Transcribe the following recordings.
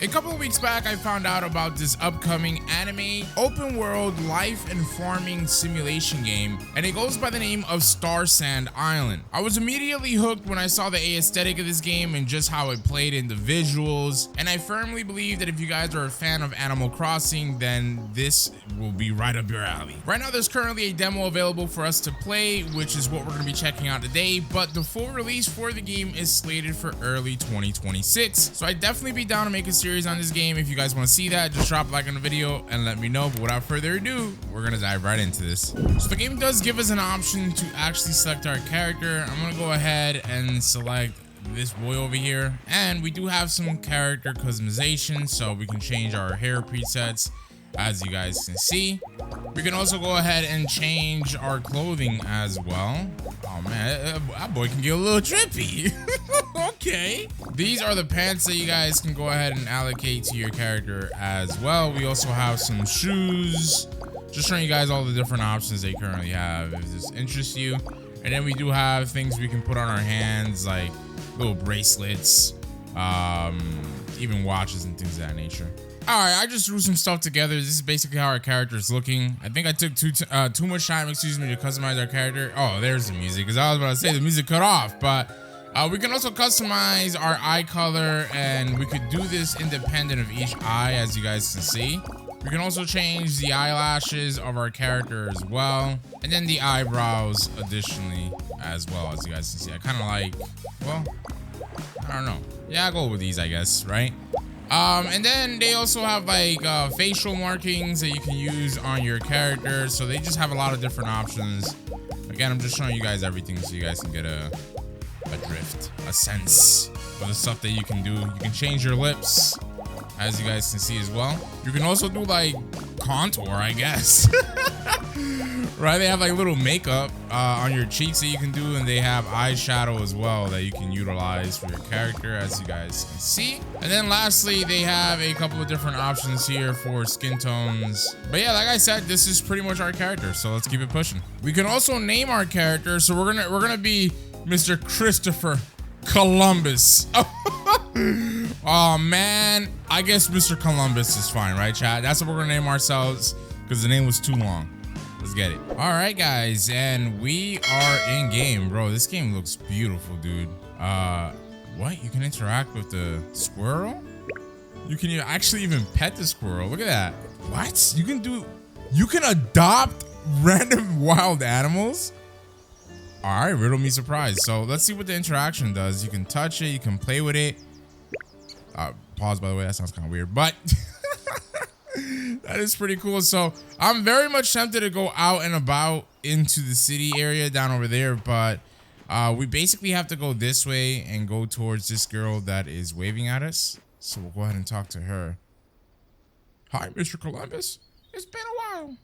A couple of weeks back, I found out about this upcoming anime open world life and farming simulation game, and it goes by the name of Starsand Island. I was immediately hooked when I saw the aesthetic of this game and just how it played in the visuals, and I firmly believe that if you guys are a fan of Animal Crossing, then this will be right up your alley. Right now, there's currently a demo available for us to play, which is what we're going to be checking out today, but the full release for the game is slated for early 2026, so I'd definitely be down to make a series on this game. If you guys want to see that, just drop a like on the video and let me know. But without further ado, we're gonna dive right into this. So the game does give us an option to actually select our character. I'm gonna go ahead and select this boy over here, and we do have some character customization, so we can change our hair presets, as you guys can see. We can also go ahead and change our clothing as well. Oh man, that boy can get a little trippy. Okay. These are the pants that you guys can go ahead and allocate to your character as well. We also have some shoes. Just showing you guys all the different options they currently have if this interests you. And then we do have things we can put on our hands, like little bracelets, even watches and things of that nature. All right, I just threw some stuff together. This is basically how our character is looking. I think I took too much time, to customize our character. Oh, there's the music, because I was about to say the music cut off, but we can also customize our eye color, and we could do this independent of each eye, as you guys can see. We can also change the eyelashes of our character as well, and then the eyebrows additionally as well, as you guys can see. I kind of like, well, I don't know. Yeah, I'll go with these, I guess, right? And then they also have like facial markings that you can use on your character. So they just have a lot of different options. Again, I'm just showing you guys everything so you guys can get a drift, a sense of the stuff that you can do. You can change your lips, as you guys can see as well. You can also do like contour, I guess. Right, they have like little makeup on your cheeks that you can do, and they have eyeshadow as well that you can utilize for your character, as you guys can see. And then lastly, they have a couple of different options here for skin tones. But yeah, like I said, this is pretty much our character, so let's keep it pushing. We can also name our character, so we're gonna be Mr. Christopher Columbus. Oh man, I guess Mr. Columbus is fine, right, chat? That's what we're gonna name ourselves because the name was too long. Let's get it. All right, guys, and we are in game, bro. This game looks beautiful, dude. What? You can interact with the squirrel? You can actually even pet the squirrel. Look at that. What? You can adopt random wild animals? All right, riddle me surprised. So let's see what the interaction does. You can touch it. You can play with it. Pause, by the way. That sounds kind of weird, but that is pretty cool. So I'm very much tempted to go out and about into the city area down over there, but we basically have to go this way and go towards this girl that is waving at us. So we'll go ahead and talk to her. Hi, Mr. Columbus. It's been a while.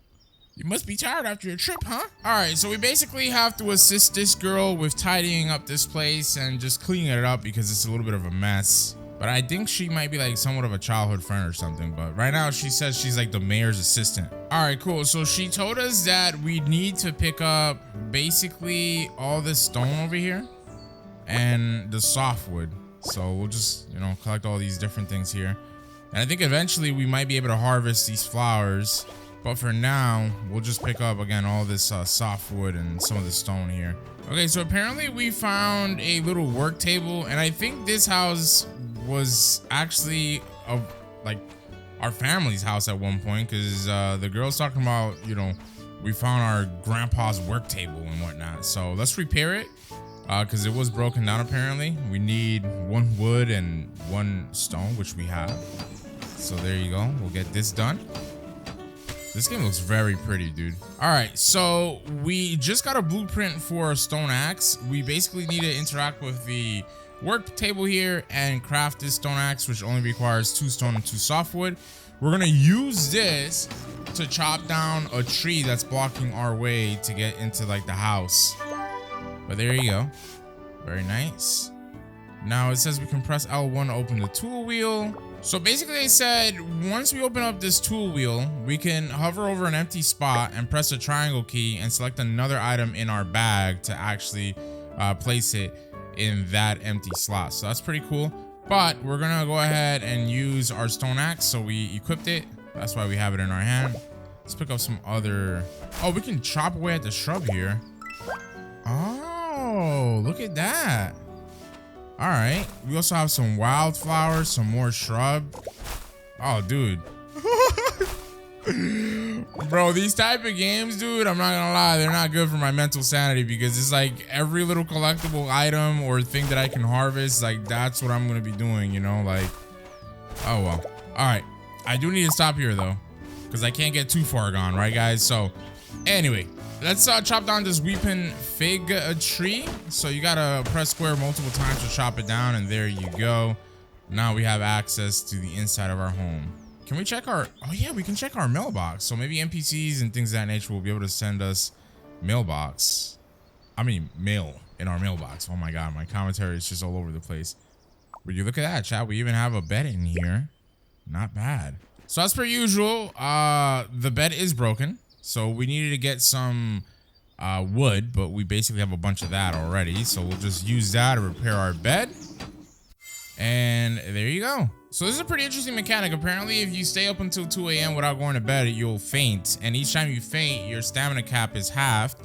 You must be tired after your trip, huh? All right, so we basically have to assist this girl with tidying up this place and just cleaning it up because it's a little bit of a mess. But I think she might be like somewhat of a childhood friend or something. But right now she says she's like the mayor's assistant. All right, cool. So she told us that we need to pick up basically all this stone over here and the softwood. So we'll just, collect all these different things here. And I think eventually we might be able to harvest these flowers. But for now, we'll just pick up, again, all this softwood and some of the stone here. Okay, so apparently we found a little work table. And I think this house was actually like our family's house at one point, because the girl's talking about, we found our grandpa's work table and whatnot. So let's repair it, because it was broken down apparently. We need 1 wood and 1 stone, which we have. So there you go. We'll get this done. This game looks very pretty, dude. All right, so we just got a blueprint for a stone axe. We basically need to interact with the work table here and craft this stone axe, which only requires 2 stone and 2 softwood. We're gonna use this to chop down a tree that's blocking our way to get into like the house. But there you go. Very nice. Now it says we can press L1 to open the tool wheel. So basically they said once we open up this tool wheel, we can hover over an empty spot and press the triangle key and select another item in our bag to actually place it in that empty slot. So that's pretty cool. But we're gonna go ahead and use our stone axe. So we equipped it. That's why we have it in our hand. Let's pick up some other. Oh, we can chop away at the shrub here. Oh, look at that. All right. We also have some wildflowers, some more shrub. Oh, dude. Bro, these type of games, dude, I'm not gonna lie, they're not good for my mental sanity, because it's like every little collectible item or thing that I can harvest, like that's what I'm gonna be doing, you know, like, oh well. All right, I do need to stop here though, because I can't get too far gone, right guys? So anyway, let's chop down this weeping fig tree. So you gotta press square multiple times to chop it down, and there you go. Now we have access to the inside of our home. Can we check our, oh yeah, we can check our mailbox. So maybe NPCs and things of that nature will be able to send us mail in our mailbox. Oh my God, my commentary is just all over the place. But you look at that, chat, we even have a bed in here. Not bad. So as per usual, the bed is broken. So we needed to get some wood, but we basically have a bunch of that already. So we'll just use that to repair our bed. And there you go. So this is a pretty interesting mechanic. Apparently, if you stay up until 2 a.m. without going to bed, you'll faint. And each time you faint, your stamina cap is halved.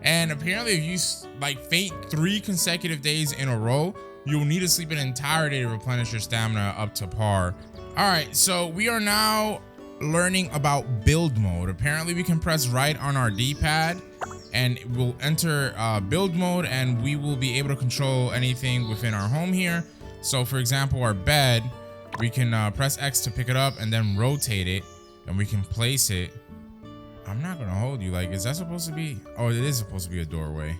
And apparently, if you like faint 3 consecutive days in a row, you'll need to sleep an entire day to replenish your stamina up to par. All right, so we are now learning about build mode. Apparently, we can press right on our D-pad and we'll enter build mode, and we will be able to control anything within our home here. So for example, our bed, we can press X to pick it up and then rotate it, and we can place it. I'm not gonna hold you, like, is that supposed to be? Oh, it is supposed to be a doorway.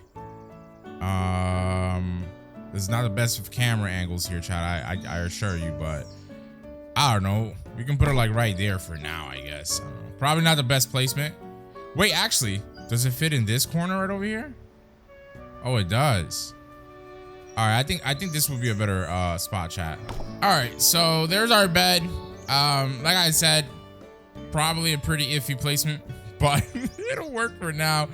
This is not the best of camera angles here, chat, I assure you, but I don't know. We can put it like right there for now, I guess. Probably not the best placement. Wait, actually, does it fit in this corner right over here? Oh, it does. All right, I think this would be a better spot, chat. All right, so there's our bed. Like I said, probably a pretty iffy placement, but it'll work for now.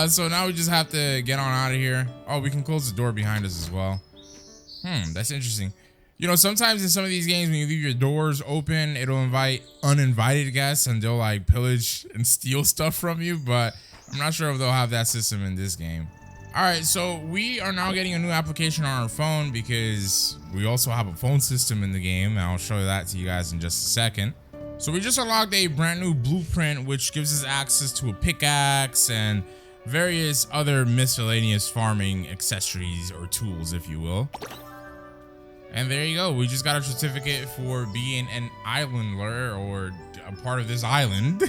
So now we just have to get on out of here. Oh, we can close the door behind us as well. That's interesting. You know, sometimes in some of these games, when you leave your doors open, it'll invite uninvited guests and they'll like pillage and steal stuff from you, but I'm not sure if they'll have that system in this game. All right, so we are now getting a new application on our phone because we also have a phone system in the game. And I'll show you that to you guys in just a second. So we just unlocked a brand new blueprint, which gives us access to a pickaxe and various other miscellaneous farming accessories or tools, if you will. And there you go. We just got a certificate for being an islander or a part of this island.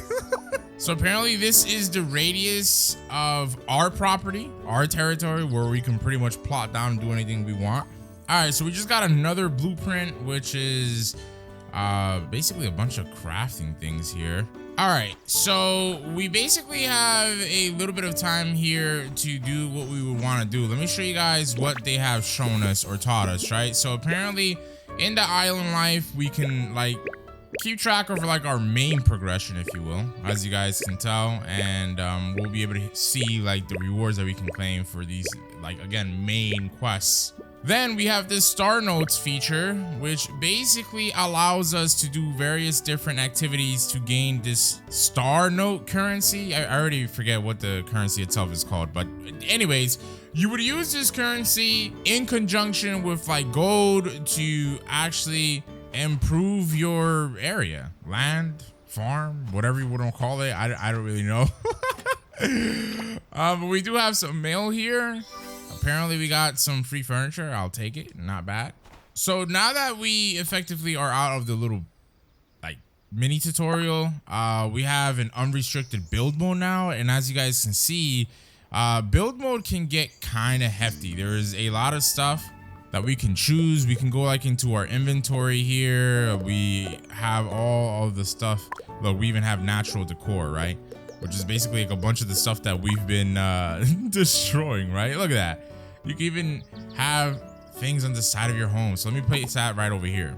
So apparently this is the radius of our property, our territory, where we can pretty much plot down and do anything we want. All right, so we just got another blueprint, which is basically a bunch of crafting things here. All right, so we basically have a little bit of time here to do what we would want to do. Let me show you guys what they have shown us or taught us, right? So apparently in the island life, we can like keep track of like our main progression, if you will, as you guys can tell, and we'll be able to see like the rewards that we can claim for these, like, again, main quests. Then we have this star notes feature, which basically allows us to do various different activities to gain this star note currency. I already forget what the currency itself is called, but anyways, you would use this currency in conjunction with like gold to actually improve your area, land, farm, whatever you want to call it. I don't really know. But we do have some mail here. Apparently we got some free furniture. I'll take it. Not bad. So now that we effectively are out of the little like mini tutorial, we have an unrestricted build mode now. And as you guys can see, build mode can get kind of hefty. There is a lot of stuff that we can choose. We can go like into our inventory here. We have all of the stuff. Look, we even have natural decor, right? Which is basically like a bunch of the stuff that we've been destroying, right? Look at that. You can even have things on the side of your home. So let me place that right over here.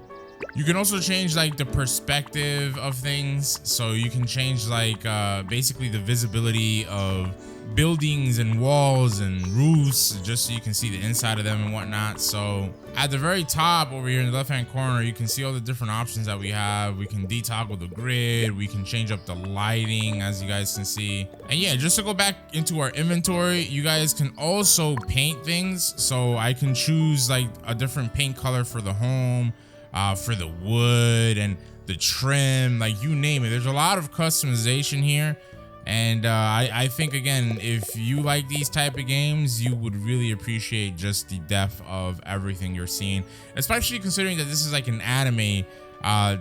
You can also change like the perspective of things. So you can change like basically the visibility of buildings and walls and roofs, just so you can see the inside of them and whatnot. So at the very top over here in the left hand corner, you can see all the different options that we have. We can detoggle the grid, we can change up the lighting, as you guys can see. And yeah, just to go back into our inventory, you guys can also paint things. So I can choose like a different paint color for the home, for the wood and the trim, like you name it. There's a lot of customization here. And I think, again, if you like these type of games, you would really appreciate just the depth of everything you're seeing, especially considering that this is like an anime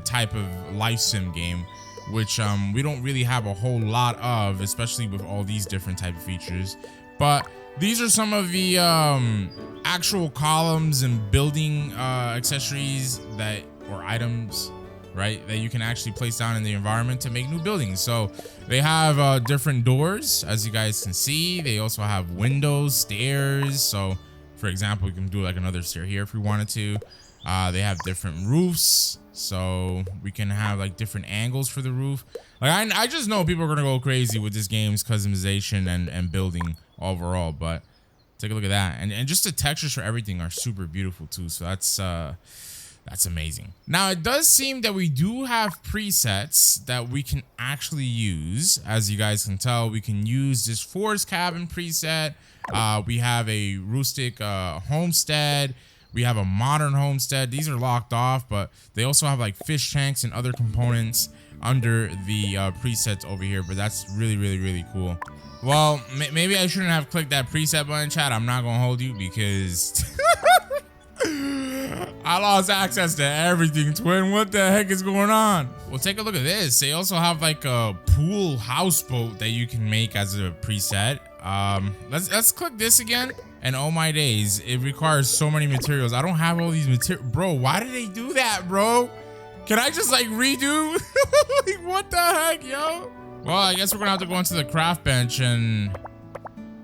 type of life sim game, which we don't really have a whole lot of, especially with all these different type of features. But these are some of the actual columns and building accessories that, or items, right, that you can actually place down in the environment to make new buildings. So they have different doors, as you guys can see. They also have windows, stairs. So for example, we can do like another stair here if we wanted to. They have different roofs, so we can have like different angles for the roof. Like I just know people are gonna go crazy with this game's customization and building overall. But take a look at that, and just the textures for everything are super beautiful too. So that's amazing. Now, it does seem that we do have presets that we can actually use. As you guys can tell, we can use this forest cabin preset. We have a rustic homestead. We have a modern homestead. These are locked off, but they also have like fish tanks and other components under the presets over here. But that's really, really, really cool. Well, maybe I shouldn't have clicked that preset button, chat. I'm not gonna hold you because I lost access to everything, twin. What the heck is going on? Well, take a look at this. They also have like a pool houseboat that you can make as a preset. Let's click this again. And oh my days, it requires so many materials. I don't have all these materials. Bro, why did they do that, bro? Can I just like redo? Like, what the heck, yo? Well, I guess we're gonna have to go into the craft bench and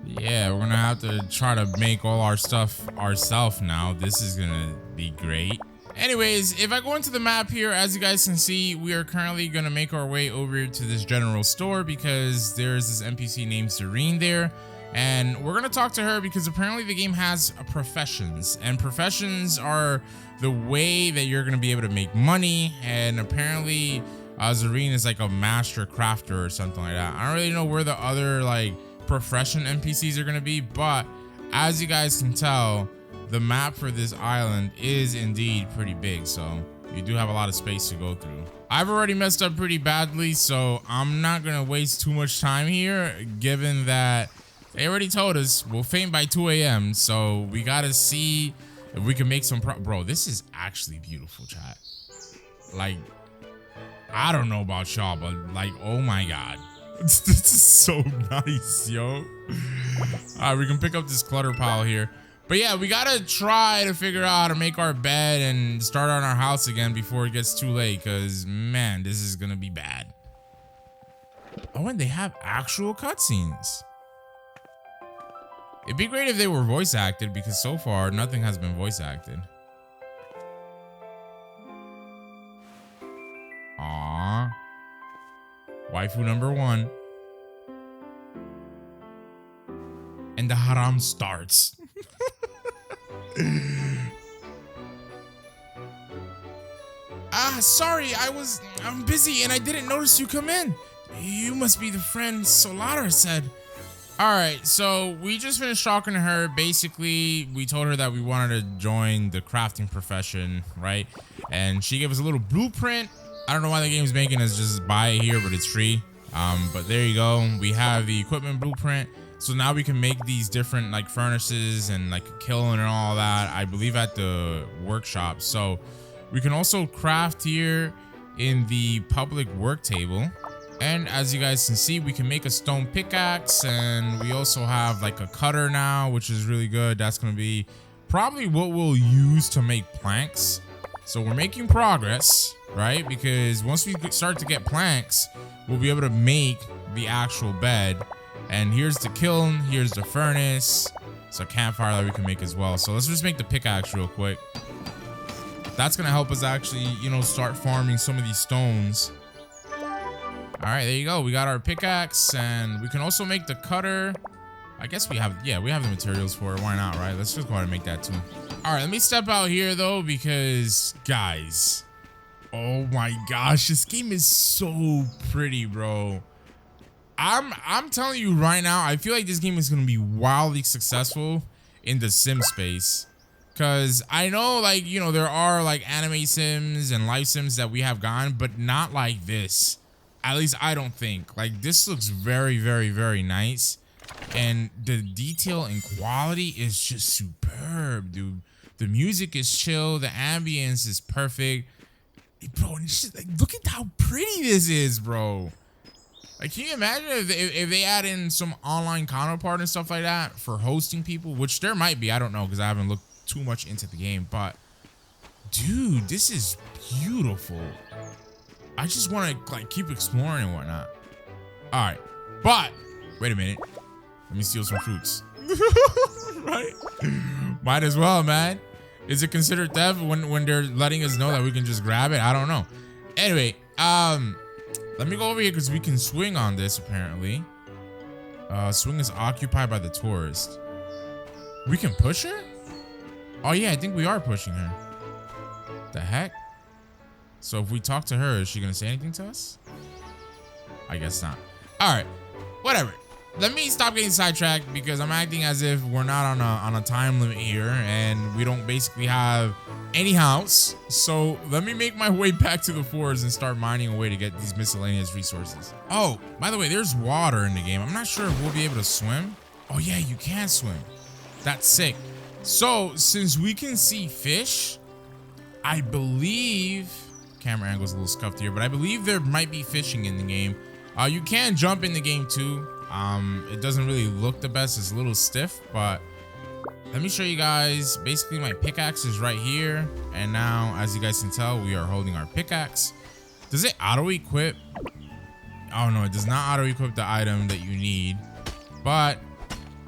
yeah, we're gonna have to try to make all our stuff ourselves now. This is gonna be great. Anyways, if I go into the map here, as you guys can see, we are currently gonna make our way over to this general store because there's this NPC named Serene there. And we're gonna talk to her because apparently the game has professions, and professions are the way that you're gonna be able to make money. And apparently Serene is like a master crafter or something like that. I don't really know where the other like profession NPCs are gonna be, but as you guys can tell, the map for this island is indeed pretty big, so you do have a lot of space to go through. I've already messed up pretty badly, so I'm not gonna waste too much time here, given that they already told us we'll faint by 2 a.m. So we gotta see if we can make some bro, this is actually beautiful, chat. Like, I don't know about y'all, but like, oh my god. This is so nice, yo. All right, we can pick up this clutter pile here. But yeah, we gotta try to figure out how to make our bed and start on our house again before it gets too late, because man, this is gonna be bad. Oh, and they have actual cutscenes. It'd be great if they were voice acted, because so far nothing has been voice acted. Aww. Waifu number 1. And the haram starts. Sorry, I'm busy and I didn't notice you come in. You must be the friend Solara said. Alright, so we just finished talking to her. Basically, we told her that we wanted to join the crafting profession, right? And she gave us a little blueprint. I don't know why the game's making us just buy it here, but it's free. But there you go. We have the equipment blueprint. So now we can make these different like furnaces and like a kiln and all that, I believe at the workshop. So we can also craft here in the public work table. And as you guys can see, we can make a stone pickaxe, and we also have like a cutter now, which is really good. That's going to be probably what we'll use to make planks. So we're making progress, right? Because once we start to get planks, we'll be able to make the actual bed. And here's the kiln, here's the furnace. It's a campfire that we can make as well. So let's just make the pickaxe real quick. That's gonna help us actually, you know, start farming some of these stones. All right, there you go. We got our pickaxe, and we can also make the cutter. I guess we have, yeah, we have the materials for it. Why not, right? Let's just go ahead and make that too. All right, let me step out here though, because guys, oh my gosh, this game is so pretty, bro. I'm telling you right now, I feel like this game is gonna be wildly successful in the sim space. Cause I know, like, you know, there are like anime sims and life sims that we have gone, but not like this. At least I don't think. Like, this looks very, very, very nice. And the detail and quality is just superb, dude. The music is chill. The ambience is perfect. Bro, it's just, like, look at how pretty this is, bro. Like, can you imagine if they add in some online counterpart and stuff like that for hosting people? Which there might be. I don't know, because I haven't looked too much into the game, but dude, this is beautiful. I just want to like keep exploring and whatnot. All right, but wait a minute, let me steal some fruits. Right, might as well, man. Is it considered theft when they're letting us know that we can just grab it? I don't know. Anyway, let me go over here because we can swing on this apparently. Swing is occupied by the tourist. We can push her? Oh yeah, I think we are pushing her. The heck? So if we talk to her, is she gonna say anything to us? I guess not. All right, whatever. Let me stop getting sidetracked because I'm acting as if we're not on a time limit here and we don't basically have any house. So let me make my way back to the forest and start mining away to get these miscellaneous resources. Oh, by the way, there's water in the game. I'm not sure if we'll be able to swim. Oh yeah, you can swim. That's sick. So since we can see fish, I believe, camera angle's a little scuffed here, but I believe there might be fishing in the game. You can jump in the game too. It doesn't really look the best, it's a little stiff, but let me show you guys. Basically my pickaxe is right here, and now as you guys can tell, we are holding our pickaxe. Does it auto equip? Oh no, it does not auto equip the item that you need, but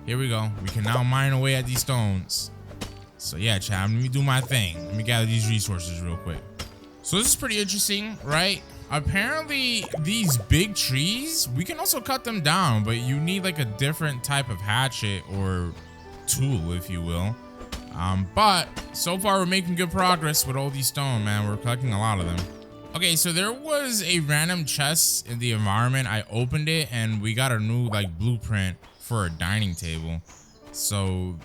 here we go. We can now mine away at these stones. So yeah, chat, let me do my thing. Let me gather these resources real quick. So this is pretty interesting, right? Apparently these big trees, we can also cut them down, but you need like a different type of hatchet or tool, if you will. But so far we're making good progress with all these stone, man. We're collecting a lot of them. Okay, so there was a random chest in the environment. I opened it and we got a new like blueprint for a dining table. So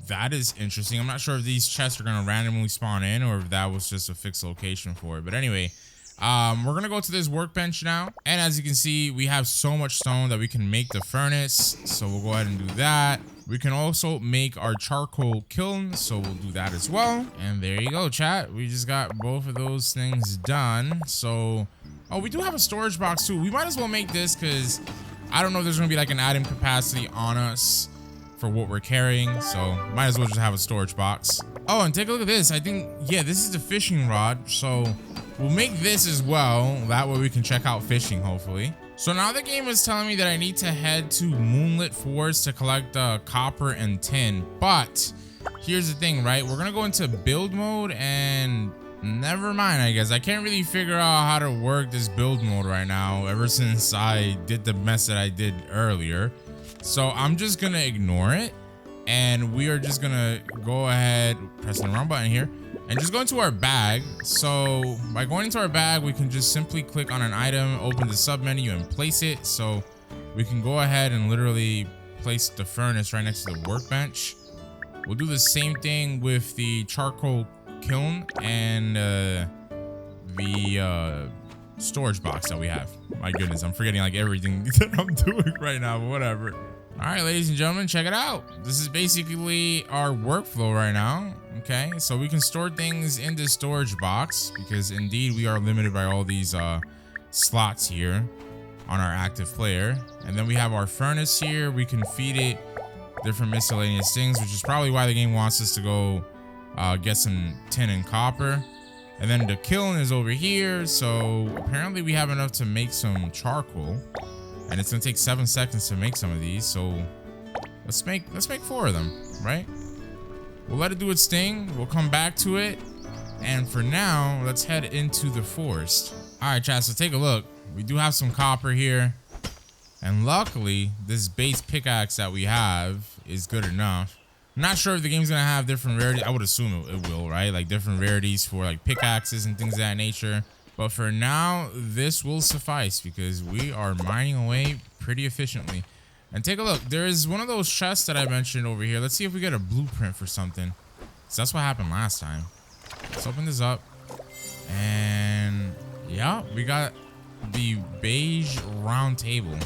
that is interesting. I'm not sure if these chests are gonna randomly spawn in or if that was just a fixed location for it. But anyway, we're gonna go to this workbench now. And as you can see, we have so much stone that we can make the furnace. So we'll go ahead and do that. We can also make our charcoal kiln. So we'll do that as well. And there you go, chat. We just got both of those things done. So, oh, we do have a storage box too. We might as well make this because I don't know if there's gonna be like an item capacity on us for what we're carrying, so might as well just have a storage box. Oh, and take a look at this. I think, yeah, this is the fishing rod, so we'll make this as well. That way we can check out fishing, hopefully. So now the game is telling me that I need to head to Moonlit Forest to collect copper and tin, but here's the thing, right? We're gonna go into build mode and never mind, I guess. I can't really figure out how to work this build mode right now ever since I did the mess that I did earlier. So I'm just gonna ignore it, and we are just gonna go ahead, pressing the wrong button here, and just go into our bag. So by going into our bag, we can just simply click on an item, open the sub menu, and place it. So we can go ahead and literally place the furnace right next to the workbench. We'll do the same thing with the charcoal kiln and the storage box that we have. My goodness, I'm forgetting like everything that I'm doing right now, but whatever. All right, ladies and gentlemen, check it out. This is basically our workflow right now. Okay, so we can store things in this storage box because indeed we are limited by all these slots here on our active player. And then we have our furnace here. We can feed it different miscellaneous things, which is probably why the game wants us to go get some tin and copper. And then the kiln is over here. So apparently we have enough to make some charcoal. And it's gonna take 7 seconds to make some of these, so let's make 4 of them, right? We'll let it do its thing. We'll come back to it, And for now, let's head into the forest. All right, chat, so take a look. We do have some copper here. And luckily, this base pickaxe that we have is good enough. I'm not sure if the game's gonna have different rarities. I would assume it will, right? Like different rarities for like pickaxes and things of that nature. But for now, this will suffice because we are mining away pretty efficiently. And take a look. There is one of those chests that I mentioned over here. Let's see if we get a blueprint for something. So that's what happened last time. Let's open this up. And yeah, we got the beige round table.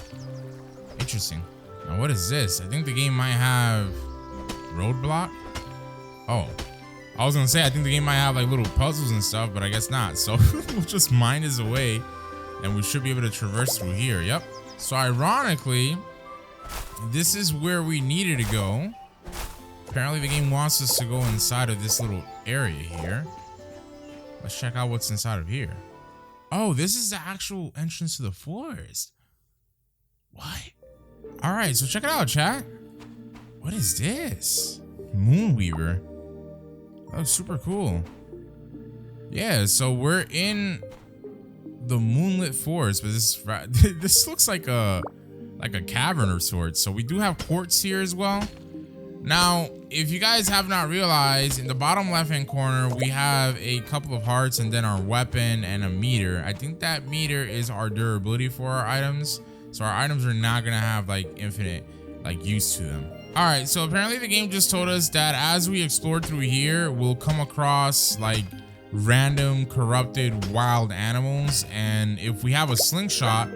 Interesting. Now what is this? I think the game might have roadblock. Oh, I was gonna say I think the game might have like little puzzles and stuff, but I guess not. So we'll just mine this away and we should be able to traverse through here. Yep. So ironically, this is where we needed to go. Apparently the game wants us to go inside of this little area here. Let's check out what's inside of here. Oh, this is the actual entrance to the forest. What? All right, so check it out, chat. What is this? Moonweaver. That looks super cool. Yeah, so we're in the moonlit forest, but this looks like a cavern of sorts. So we do have quartz here as well. Now, if you guys have not realized, in the bottom left-hand corner, we have a couple of hearts and then our weapon and a meter. I think that meter is our durability for our items. So our items are not gonna have like infinite like use to them. All right, so apparently the game just told us that as we explore through here, we'll come across like random corrupted wild animals. And if we have a slingshot,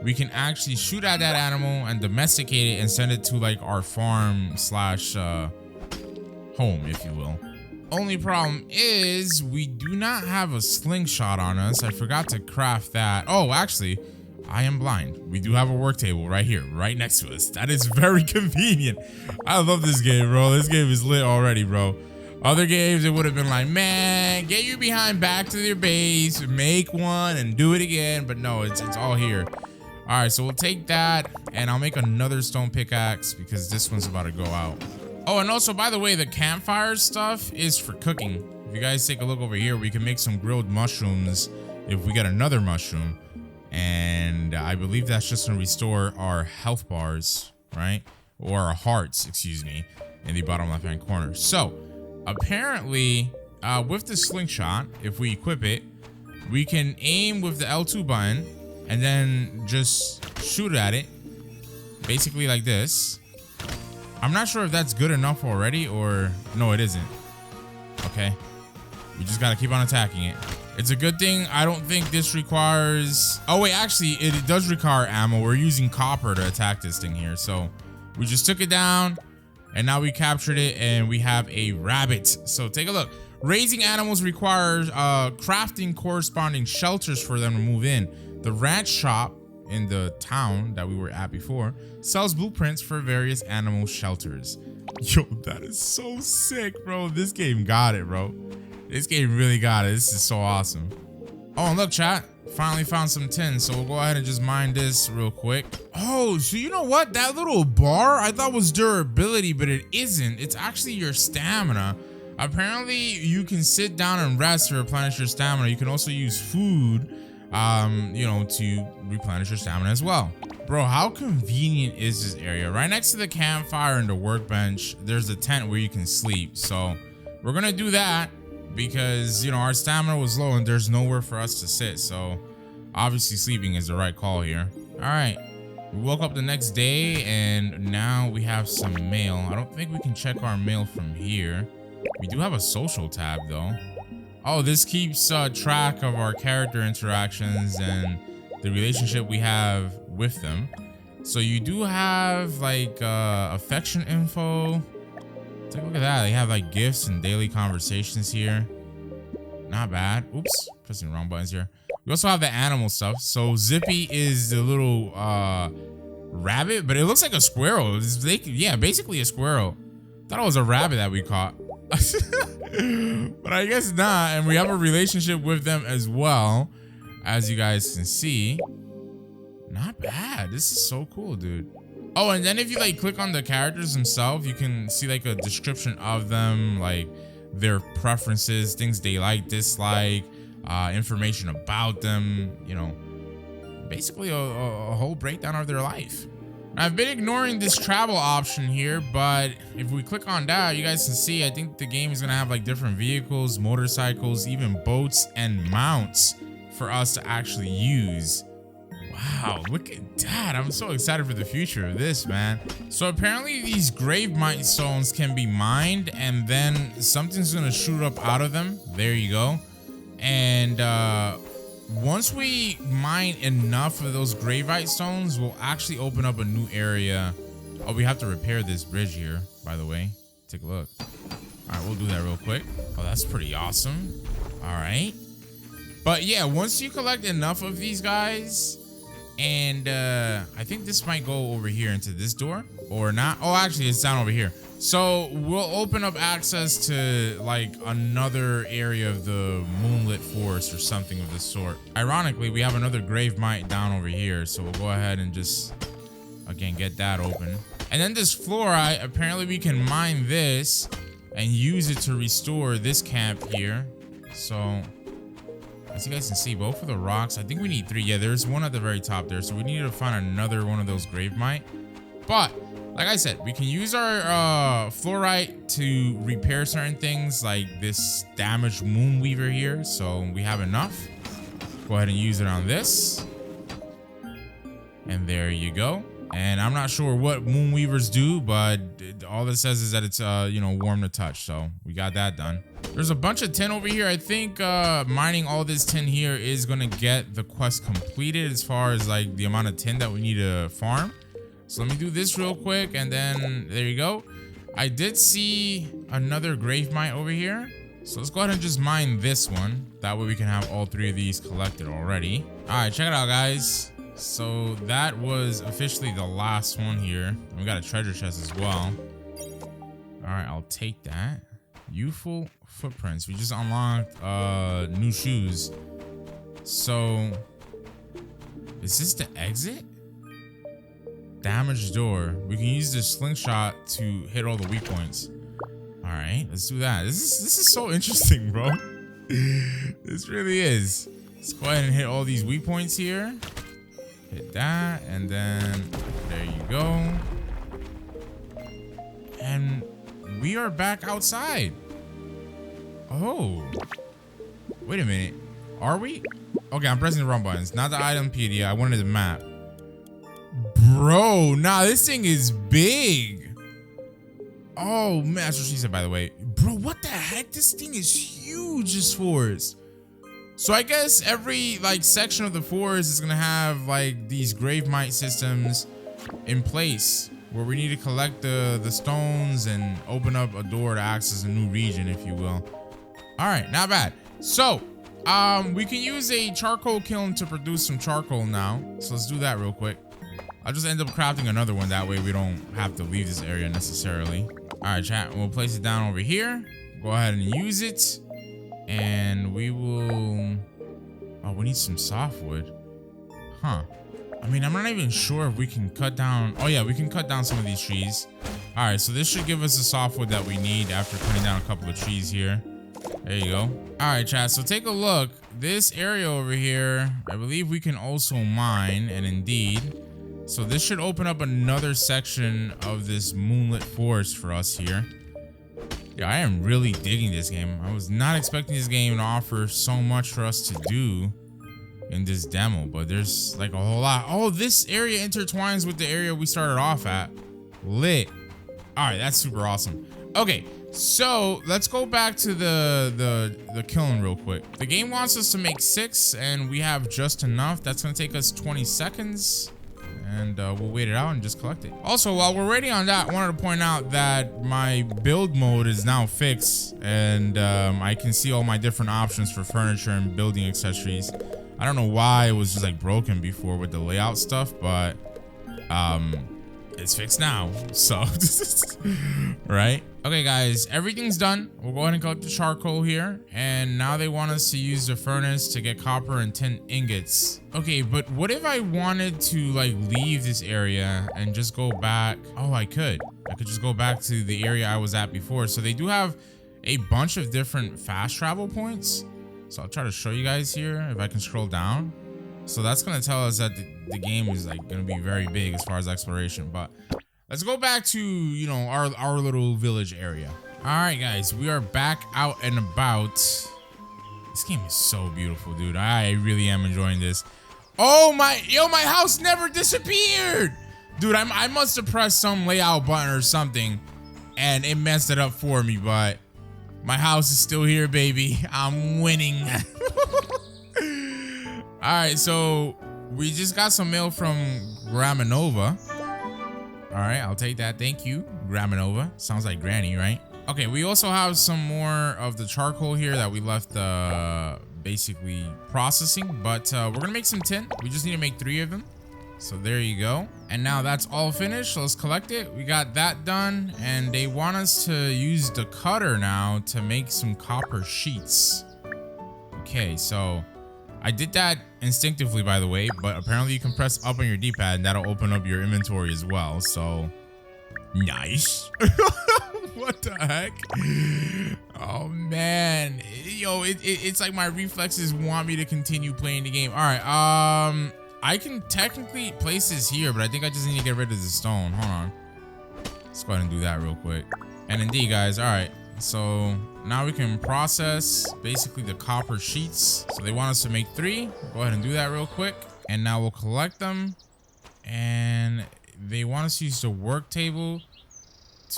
we can actually shoot at that animal and domesticate it and send it to like our farm slash home, if you will. Only problem is we do not have a slingshot on us. I forgot to craft that. Oh, actually, I am blind. We do have a work table right here, right next to us. That is very convenient. I love this game, bro. This game is lit already, bro. Other games, it would have been like, man, get your behind back to your base, make one and do it again. But no, it's all here. All right, so we'll take that and I'll make another stone pickaxe because this one's about to go out. Oh, and also, by the way, the campfire stuff is for cooking. If you guys take a look over here, we can make some grilled mushrooms if we get another mushroom. And I believe that's just gonna restore our health bars, right? Or our hearts, excuse me, in the bottom left-hand corner. So apparently, with the slingshot, if we equip it, we can aim with the L2 button and then just shoot at it, basically like this. I'm not sure if that's good enough already or no, it isn't. Okay, we just gotta keep on attacking it. It's a good thing I don't think this requires, oh wait, actually it does require ammo. We're using copper to attack this thing here. So we just took it down and now we captured it and we have a rabbit. So take a look. Raising animals requires crafting corresponding shelters for them to move in. The ranch shop in the town that we were at before sells blueprints for various animal shelters. Yo, that is so sick, bro. This game got it, bro. This game really got it. This is so awesome. Oh, and look, chat. Finally found some tin, so we'll go ahead and just mine this real quick. Oh, so you know what? That little bar I thought was durability, but it isn't. It's actually your stamina. Apparently, you can sit down and rest to replenish your stamina. You can also use food, you know, to replenish your stamina as well. Bro, how convenient is this area? Right next to the campfire and the workbench, there's a tent where you can sleep. So we're gonna do that because, you know, our stamina was low and there's nowhere for us to sit. So obviously sleeping is the right call here. All right, we woke up the next day and now we have some mail. I don't think we can check our mail from here. We do have a social tab though. Oh, this keeps track of our character interactions and the relationship we have with them. So you do have like affection info. Take a look at that. They have like gifts and daily conversations here. Not bad. Oops, pressing the wrong buttons here. We also have the animal stuff. So Zippy is the little rabbit, but it looks like a squirrel. Yeah, basically a squirrel. Thought it was a rabbit that we caught. But I guess not. And we have a relationship with them as well, as you guys can see. Not bad. This is so cool, dude. Oh, and then if you like click on the characters themselves, you can see like a description of them, like their preferences, things they like, dislike, information about them, you know, basically a whole breakdown of their life. I've been ignoring this travel option here, but if we click on that, you guys can see, I think the game is gonna have like different vehicles, motorcycles, even boats and mounts for us to actually use. Wow, look at that. I'm so excited for the future of this, man. So apparently these grave mine stones can be mined, and then something's gonna shoot up out of them. There you go. And once we mine enough of those gravite stones, we'll actually open up a new area. Oh, we have to repair this bridge here, by the way. Take a look. All right, we'll do that real quick. Oh, that's pretty awesome. All right. But yeah, once you collect enough of these guys, and I think this might go over here into this door or not. Oh, actually, it's down over here. So we'll open up access to like another area of the moonlit forest or something of the sort. Ironically, we have another grave mine down over here. So we'll go ahead and just, again, get that open. And then this fluorite, apparently we can mine this and use it to restore this camp here. So as you guys can see, both of the rocks, I think we need 3. Yeah, there's one at the very top there. So we need to find another one of those grave mine. But like I said, we can use our fluorite to repair certain things like this damaged moonweaver here. So we have enough. Go ahead and use it on this. And there you go. And I'm not sure what moonweavers do, but all it says is that it's, you know, warm to touch. So we got that done. There's a bunch of tin over here. I think mining all this tin here is going to get the quest completed as far as like the amount of tin that we need to farm. So let me do this real quick, and then there you go. I did see another grave mine over here. So let's go ahead and just mine this one. That way we can have all 3 of these collected already. All right, check it out, guys. So that was officially the last one here. We got a treasure chest as well. All right, I'll take that. Youthful footprints. We just unlocked new shoes. So is this the exit? Damaged door. We can use this slingshot to hit all the weak points. All right, let's do that. This is so interesting, bro. This really is. Let's go ahead and hit all these weak points here. Hit that, and then there you go. And we are back outside. Oh, wait a minute. Are we? Okay, I'm pressing the wrong buttons. Not the itempedia. I wanted the map. Bro, nah, this thing is big. Oh man, that's what she said, by the way. Bro, what the heck? This thing is huge, this forest. So I guess every like section of the forest is gonna have like these grave mine systems in place where we need to collect the stones and open up a door to access a new region, if you will. All right, not bad. So we can use a charcoal kiln to produce some charcoal now. So let's do that real quick. I'll just end up crafting another one. That way we don't have to leave this area necessarily. All right, chat. We'll place it down over here. Go ahead and use it. And we will... Oh, we need some softwood. Huh. I mean, I'm not even sure if we can cut down... Oh, yeah, we can cut down some of these trees. All right, so this should give us the softwood that we need after cutting down a couple of trees here. There you go. All right, chat. So take a look. This area over here, I believe we can also mine. And indeed... So this should open up another section of this moonlit forest for us here. Yeah, I am really digging this game. I was not expecting this game to offer so much for us to do in this demo, but there's like a whole lot. Oh, this area intertwines with the area we started off at. Lit. All right, that's super awesome. Okay, so let's go back to the kiln real quick. The game wants us to make 6, and we have just enough. That's gonna take us 20 seconds. And we'll wait it out and just collect it. Also, while we're waiting on that, I wanted to point out that my build mode is now fixed, and I can see all my different options for furniture and building accessories. I don't know why it was just like broken before with the layout stuff, but it's fixed now. So, right? Okay, guys, everything's done. We'll go ahead and collect the charcoal here. And now they want us to use the furnace to get copper and tin ingots. Okay, but what if I wanted to like leave this area and just go back? Oh, I could just go back to the area I was at before. So they do have a bunch of different fast travel points. So I'll try to show you guys here if I can scroll down. So that's going to tell us that the game is like going to be very big as far as exploration. But let's go back to, you know, our little village area. All right, guys, we are back out and about. This game is so beautiful, dude. I really am enjoying this. Oh my, yo, my house never disappeared. Dude, I must have pressed some layout button or something and it messed it up for me, but my house is still here, baby. I'm winning. All right, so we just got some mail from Graminova. All right, I'll take that. Thank you, Graminova. Sounds like Granny, right? Okay, we also have some more of the charcoal here that we left basically processing, but we're gonna make some tin. We just need to make 3 of them. So there you go. And now that's all finished. So let's collect it. We got that done, and they want us to use the cutter now to make some copper sheets. Okay, so I did that instinctively, by the way, but apparently you can press up on your D-pad and that'll open up your inventory as well. So nice. What the heck? Oh man, yo, it's like my reflexes want me to continue playing the game. All right, I can technically place this here, but I think I just need to get rid of the stone. Hold on, let's go ahead and do that real quick. And indeed, guys, all right, so now we can process basically the copper sheets. So they want us to make 3. Go ahead and do that real quick, and now we'll collect them. And they want us to use the work table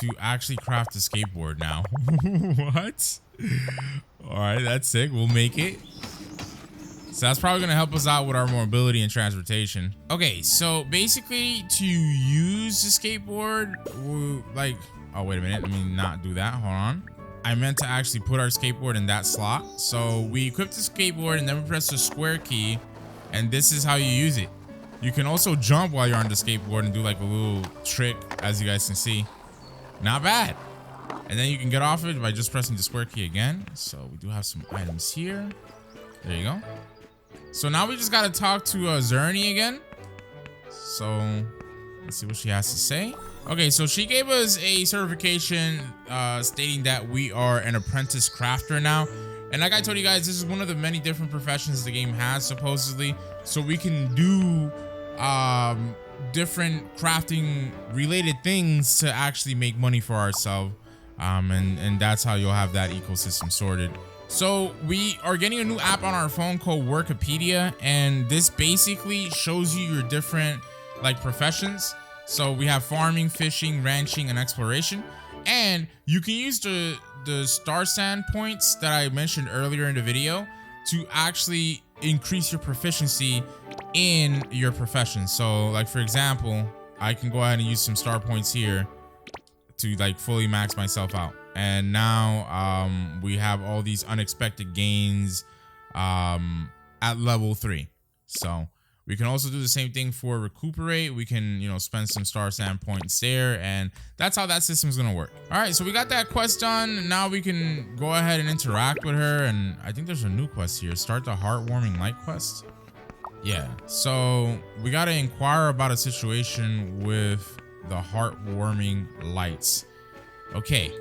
to actually craft a skateboard now. What? All right, that's sick. We'll make it. So that's probably gonna help us out with our mobility and transportation. Okay, so basically to use the skateboard, like, oh, wait a minute. Let me not do that. Hold on. I meant to actually put our skateboard in that slot. So we equip the skateboard and then we press the square key, and this is how you use it. You can also jump while you're on the skateboard and do like a little trick, as you guys can see. Not bad. And then you can get off it by just pressing the square key again. So we do have some items here. There you go. So now we just got to talk to Zerny again. So let's see what she has to say. Okay, so she gave us a certification stating that we are an apprentice crafter now. And like I told you guys, this is one of the many different professions the game has, supposedly. So we can do different crafting related things to actually make money for ourselves. And that's how you'll have that ecosystem sorted. So we are getting a new app on our phone called Workipedia, and this basically shows you your different like professions. So we have farming, fishing, ranching, and exploration. And you can use the Starsand points that I mentioned earlier in the video to actually increase your proficiency in your profession. So like, for example, I can go ahead and use some star points here to like fully max myself out. And now we have all these unexpected gains at level 3. So we can also do the same thing for recuperate. We can, you know, spend some Starsand points there, and that's how that system's gonna work. All right, so we got that quest done. Now we can go ahead and interact with her, and I think there's a new quest here. Start the heartwarming light quest. Yeah, so we gotta inquire about a situation with the heartwarming lights. Okay,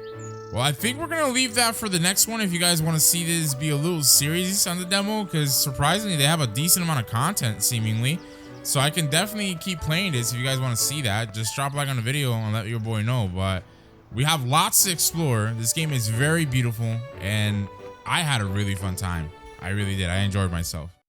well, I think we're gonna leave that for the next one. If you guys want to see this be a little series on the demo, because surprisingly they have a decent amount of content seemingly, so I can definitely keep playing this. If you guys want to see that, just drop a like on the video and let your boy know. But we have lots to explore. This game is very beautiful, and I had a really fun time. I really did. I enjoyed myself.